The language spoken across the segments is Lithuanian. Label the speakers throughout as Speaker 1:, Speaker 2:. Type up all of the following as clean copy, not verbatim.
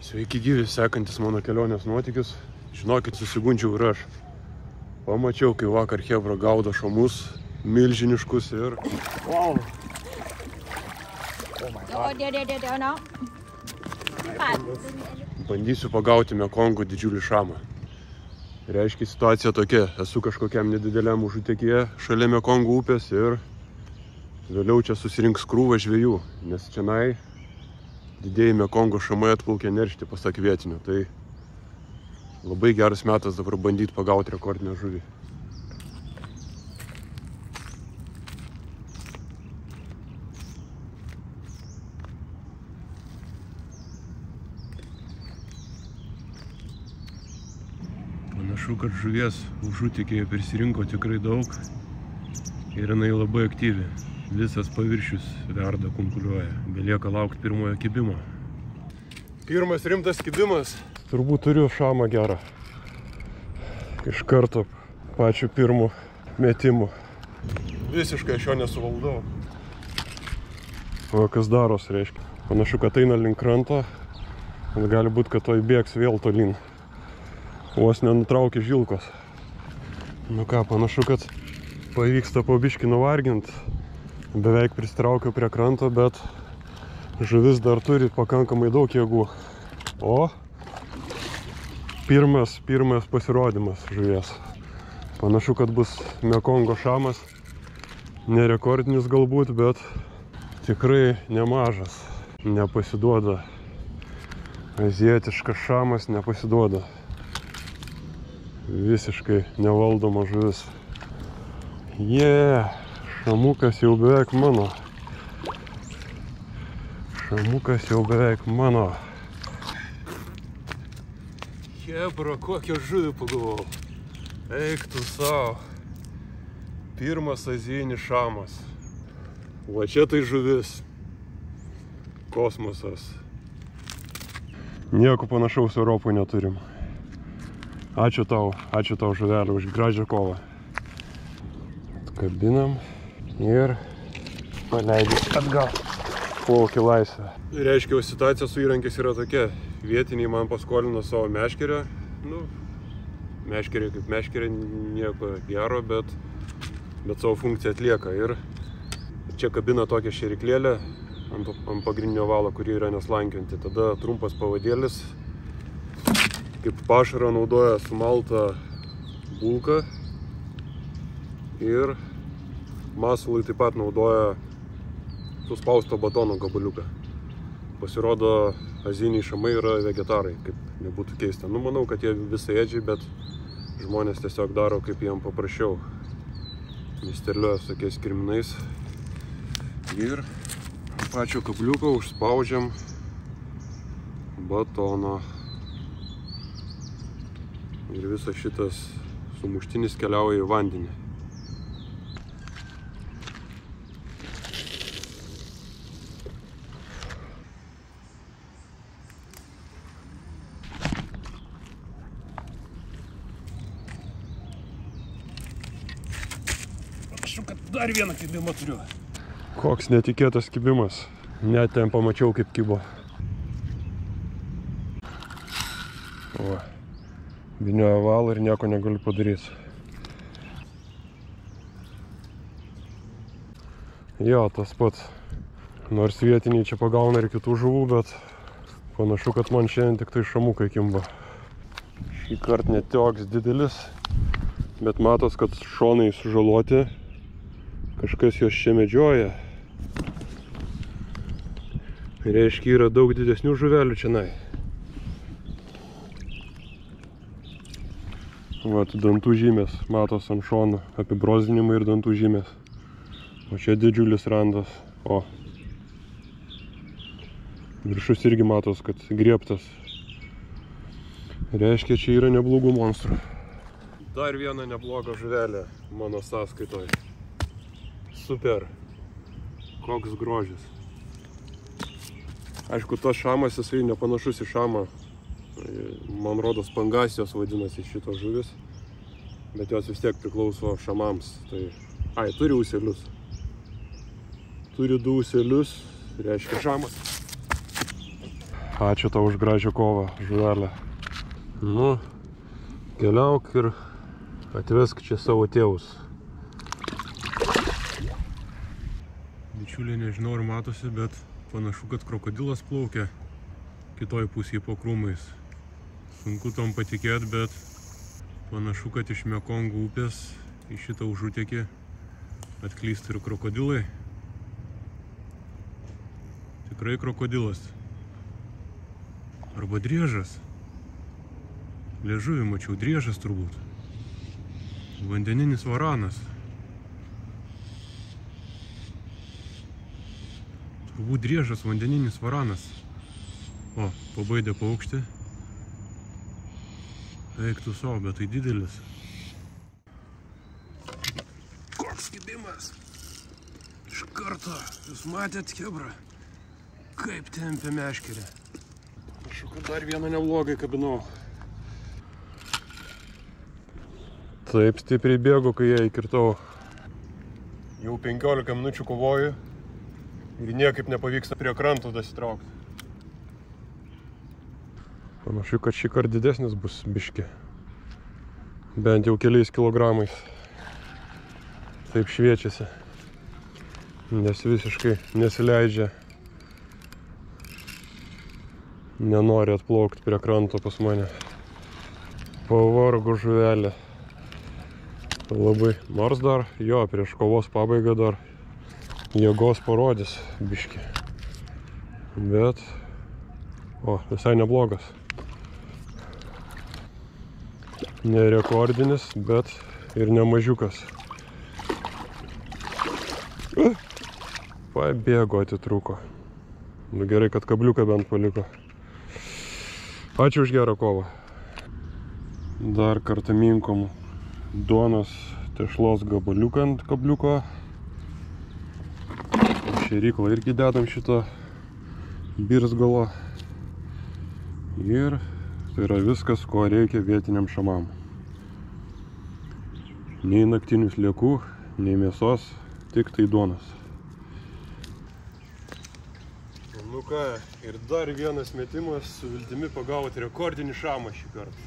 Speaker 1: Sveiki gyvi, sekantis mano kelionės nuotykius. Žinokit, susigundžiau ir aš. Pamačiau, kai vakar chebra gaudo šamus, milžiniškus ir... Wow! Bandysiu pagauti Mekongo didžiulį šamą. Reiškia situacija tokia, esu kažkokiam nedideliam užutekyje šalia Mekongo upės ir vėliau čia susirinks krūva žvejų, nes čianai didieji Mekongo šamai atplaukė neršti, pasak vietinių. Tai labai geras metas dabar bandyti pagauti rekordinę žuvį. Panašu, kad žuvies užutėkėje prisirinko tikrai daug ir jinai labai aktyvi. Visas paviršius verda, kunkuliuoja. Belieka laukti pirmojo kibimo. Pirmas rimtas kibimas. Turbūt turiu šamą gerą. Iš karto pačiu pirmu metimu. Visiškai aš jo nesuvaldau. O kas daros, reiškia? Panašu, kad eina link kranto. Gali būti, kad to įbėgs vėl tolyn. Vos nenutraukė žilkos. Nu ką, panašu, kad pavyksta po biškį nuvargint. Beveik pristraukiau prie kranto, bet žuvis dar turi pakankamai daug jėgų. O pirmas pasirodymas žuvies. Panašu, kad bus Mekongo šamas. Nerekordinis galbūt, bet tikrai nemažas. Nepasiduoda. Azijietiškas šamas nepasiduoda. Visiškai nevaldoma žuvis. Šamukas jau beveik mano. Šamukas jau beveik mano. Chebra, kokią žuvį pagavau. Eik tu savo. Pirmas azijinis šamas. Va čia tai žuvis. Kosmosas. Nieko panašaus Europoje neturim. Ačiū tau žuvelė už gražią kovą. Kabinam ir paleidai atgal. Plauki laisvę. Reiškia, situacija su įrankiais yra tokia. Vietiniai man paskolino savo meškerę. Meškerė kaip meškerė, nieko gero, bet savo funkciją atlieka. Ir čia kabina tokią šėriklėlę ant pagrindinio valo, kuri yra neslankianti. Tada trumpas pavadėlis. Kaip pašarą naudoja sumaltą bulką. Ir masalui taip pat naudoja suspausto batono gabaliuką. Pasirodo, azijiniai šamai yra vegetarai, kaip nebūtų keista. Manau, kad jie visaėdžiai, bet žmonės tiesiog daro, kaip jiem paprasčiau. Misterliuoja su tokiais kirminais. Ir pačio kabliuko užspaudžiam batono. Ir visas šitas sumuštinis keliauja į vandenį. Panašu, kad dar vieną kibimą turiu. Koks netikėtas kibimas. Net ten pamačiau, kaip kibo. O. Vynioja valą ir nieko negaliu padaryti. Jo, tas pats. Nors vietiniai čia pagauna ir kitų žuvų, bet panašu, kad man šiandien tik tai šamukai kimba. Šį kartą ne toks didelis, bet matos, kad šonai sužaloti. Kažkas jos čia medžioja. Reiškia, yra daug didesnių žuvelių čianai. Vat, dantų žymės, matos ant šono, apibrozdinimai ir dantų žymės. O čia didžiulis randas. O. Viršus irgi matos, kad griebtas. Reiškia, čia yra neblogų monstrų. Dar viena nebloga žuvelė mano sąskaitoje. Super. Koks grožis. Aišku, tas šamas, jisai nepanašus į šamą. Man rodos pangasijos vadinasi šitos žuvis, bet jos vis tiek priklauso šamams. Turi ūselius. Turi 2 ūselius, reiškia šamas. Ačiū tau už gražią kovą, žuvelę. Nu, keliauk ir atvesk čia savo tėvus. Bičiuliai, nežinau ar matosi, bet panašu, kad krokodilas plaukia kitoj pusėje po krūmais. Sunku tom patikėti, bet panašu, kad iš Mekongų upės į šitą užutekį atklysta ir krokodilai. Tikrai krokodilas. Arba driežas. Liežuvį mačiau, driežas turbūt. Vandeninis varanas. Turbūt driežas, vandeninis varanas. O, pabaidė paukštį. Eik tu savo, bet tai didelis. Koks kibimas! Iš karto, jūs matėt, chebra? Kaip tempė meškerę. Ašu, kad dar vieną neblogai kabinau. Taip stipriai bėgu, kai ją įkirtau. Jau 15 minučių kovoju ir niekaip nepavyksta prie kranto dasitraukti. Panašu, kad šį kartą didesnis bus biški. Bent jau keliais kilogramais. Taip šviečiasi. Nes visiškai nesileidžia. Nenori atplaukti prie kranto pas mane. Pavargo žuvelė. Labai. Nors dar, jo, prieš kovos pabaigą dar jėgos parodys biški. Bet, o, visai neblogas. Ne rekordinis, bet ir nemažiukas. Pabėgo, atitrūko. Nu gerai, kad kabliuką bent paliko. Ačiū už gerą kovą. Dar kartą minkom duonos tešlos gabaliuką ant kabliuko. Šėryklą irgi dedam šito birzgalo. Ir tai yra viskas, ko reikia vietiniam šamam. Nei naktinių sliekų, nei mėsos, tik tai duonos. Nu ką, ir dar vienas metimas su viltimi pagauti rekordinį šamą šį kartą.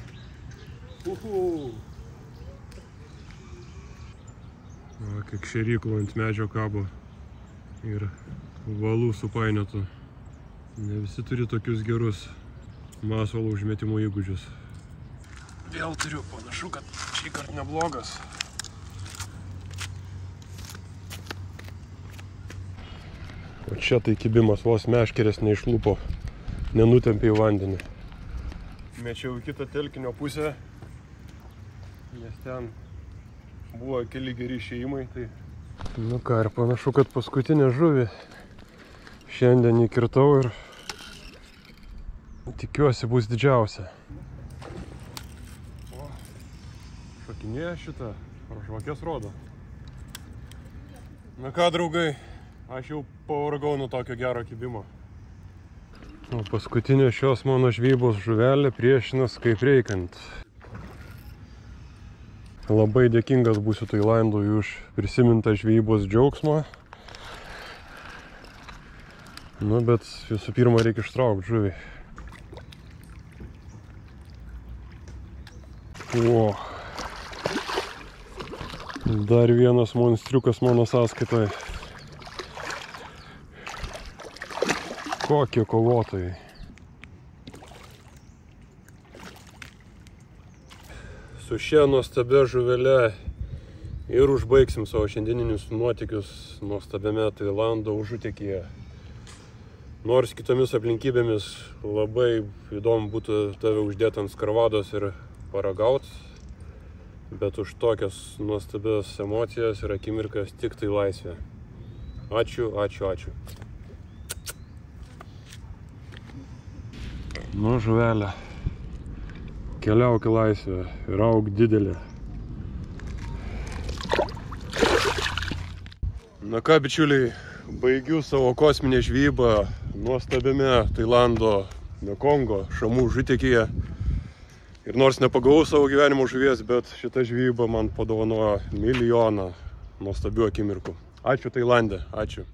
Speaker 1: Va, kiek šėryklų ant medžio kabo ir valų supainiotų. Ne visi turi tokius gerus masalo užmetimo įgūdžius. Vėl turiu, panašu, kad šį kartą neblogas. O čia tai kibimas, vos meškerės neišlupo, nenutempė į vandenį. Mečiau į kitą telkinio pusę, nes ten buvo keli geri išėjimai. Tai... Nu ką, ir panašu, kad paskutinę žuvį šiandien įkirtau ir tikiuosi bus didžiausia. O, šokinėja šitą, ar žvakės rodo. Na ką, draugai, aš jau pavargau nuo tokio gero kibimo. O paskutinė šios mano žvejybos žuvelė priešinas kaip reikiant. Labai dėkingas būsiu Tailandui už prisimintą žvejybos džiaugsmą. Nu, bet visų pirma reikia ištraukti žuvį. O, dar vienas monstriukas mano sąskaitoje. Kokie kovotojai. Su šia nuostabia žuvele ir užbaigsim savo šiandieninius nuotykius nuostabiame Tailando užutekyje. Nors kitomis aplinkybėmis labai įdomu būtų tave uždėti ant skarvados ir paragaut, bet už tokias nuostabias emocijas ir akimirkas tik tai laisvė. Ačiū, ačiū, ačiū. Nu, žuvelė, keliauk į laisvę ir auk didelė. Na ką, bičiuliai, baigiu savo kosminę žvejybą nuostabiame Tailando Mekongo šamų užutekyje. Ir nors nepagavau savo gyvenimo žuvies, bet šita žvejyba man padovanojo milijoną nuostabių akimirkų. Ačiū Tailande, ačiū.